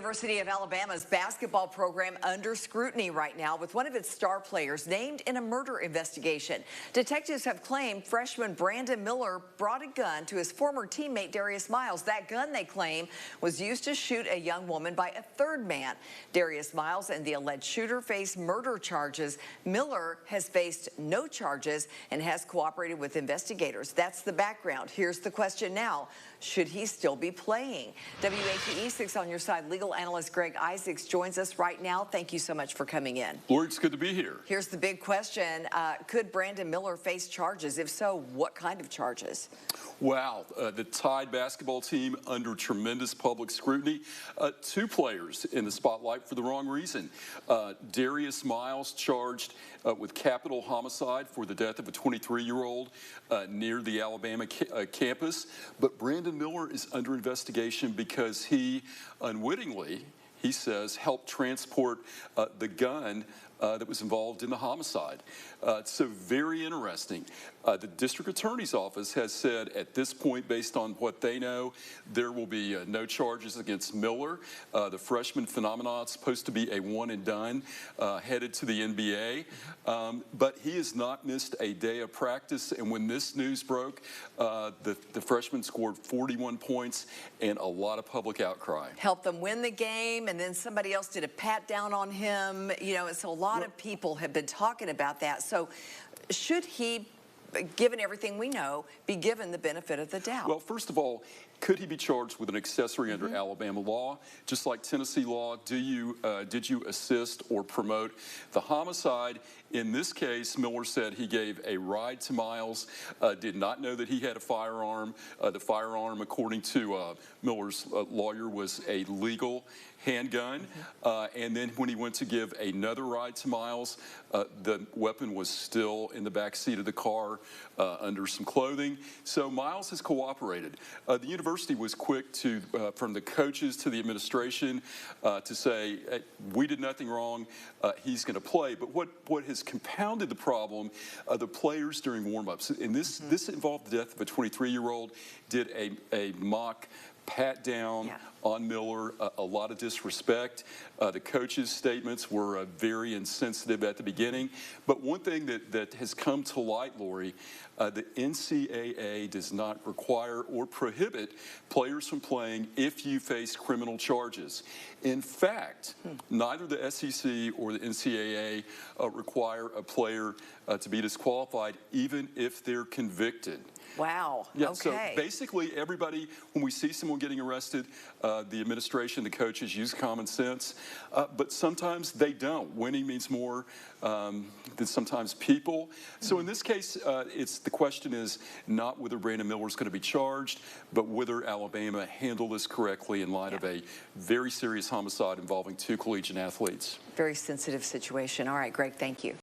University of Alabama's basketball program under scrutiny right now with one of its star players named in a murder investigation. Detectives have claimed freshman Brandon Miller brought a gun to his former teammate Darius Miles. That gun, they claim, was used to shoot a young woman by a third man. Darius Miles and the alleged shooter face murder charges. Miller has faced no charges and has cooperated with investigators. That's the background. Here's the question now. Should he still be playing? WATE 6 on your side legal analyst Greg Isaacs joins us right now. Thank you so much for coming in. Lord, it's good to be here. Here's the big question. Could Brandon Miller face charges? If so, what kind of charges? Wow, the Tide basketball team under tremendous public scrutiny. Two players in the spotlight for the wrong reason. Darius Miles charged with capital homicide for the death of a 23-year-old near the Alabama campus. But Brandon Miller is under investigation because he unwittingly, he says, helped transport the gun that was involved in the homicide. So very interesting. The district attorney's office has said at this point, based on what they know, there will be no charges against Miller. The freshman phenomenon is supposed to be a one and done, headed to the NBA. But he has not missed a day of practice. And when this news broke, the freshman scored 41 points and a lot of public outcry. Helped them win the game, and then somebody else did a pat down on him. You know, it's a lot of people have been talking about that. So should he, given everything we know, be given the benefit of the doubt? Well, first of all, could he be charged with an accessory under Alabama law? Just like Tennessee law, did you assist or promote the homicide? In this case, Miller said he gave a ride to Miles, did not know that he had a firearm. The firearm, according to Miller's lawyer, was a legal handgun. And then when he went to give another ride to Miles, the weapon was still in the back seat of the car under some clothing. So Miles has cooperated. The university was quick to, from the coaches to the administration, to say, we did nothing wrong, he's going to play. But what has compounded the problem, the players during warm-ups, and this involved the death of a 23-year-old, did a mock pat down on Miller, a lot of disrespect. The coaches' statements were very insensitive at the beginning. But one thing that has come to light, Lori, the NCAA does not require or prohibit players from playing if you face criminal charges. In fact, neither the SEC or the NCAA require a player to be disqualified even if they're convicted. Wow. Yeah, okay. So basically everybody, when we see someone getting arrested, the administration, the coaches use common sense, but sometimes they don't. Winning means more than sometimes people. So in this case, the question is not whether Brandon Miller is going to be charged, but whether Alabama handled this correctly in light of a very serious homicide involving two collegiate athletes. Very sensitive situation. All right, Greg, thank you.